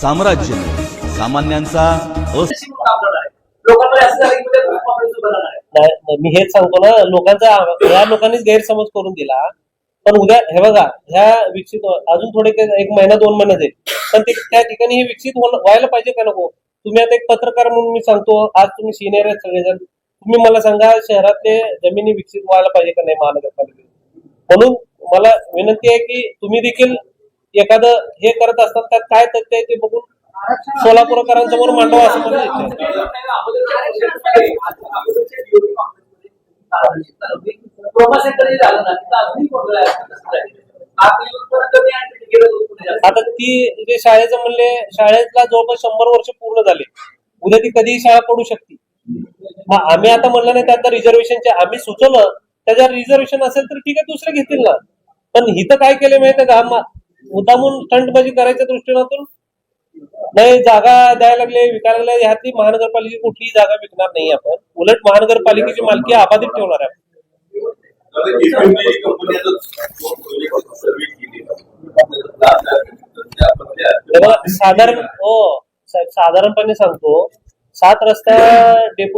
साम्राज्य सामान्यांचा मी हेच सांगतो ना, लोकांचा या लोकांनीच गैरसमज करून दिला. पण उद्या हे बघा, ह्या विकसित अजून थोडे 1 महिना 2 महिने जाईल, पण त्या ठिकाणी हे विकसित व्हायला पाहिजे का नको? तुम्ही आता एक पत्रकार म्हणून मी सांगतो, आज तुम्ही सिनियर आहेत सगळेजण, तुम्ही मला सांगा शहरातले जमिनी विकसित व्हायला पाहिजे का नाही महानगरपालिकेत? म्हणून मला विनंती आहे की तुम्ही देखील एखादं हे करत असताना त्यात काय तथ्य आहे ते बघून सोलापूरकरांसमोर मांडवा असं मला इच्छा आता ती जे शाळेचं म्हणले, शाळेतला जवळपास 100 वर्ष पूर्ण झाले, उद्या ती कधीही शाळा पडू शकते. मग आम्ही आता म्हणलं नाही त्यात रिझर्वेशनचे आम्ही सुचवलं, त्याच्यावर रिझर्वेशन असेल तर ठीक आहे, दुसरे घेतील ना. पण हिथं काय केले माहितीये का, मुद्दामून स्टंटबाजी करायच्या दृष्टीनातून नाही जागा द्यायला लागले, विकायला लागले. ह्यातली महानगरपालिकेची कुठलीही जागा विकणार नाही आपण, उलट महानगरपालिकेची मालकी अबाधित ठेवणार आहे. साधारणपणे सांगतो, 7 रस्ता डेपो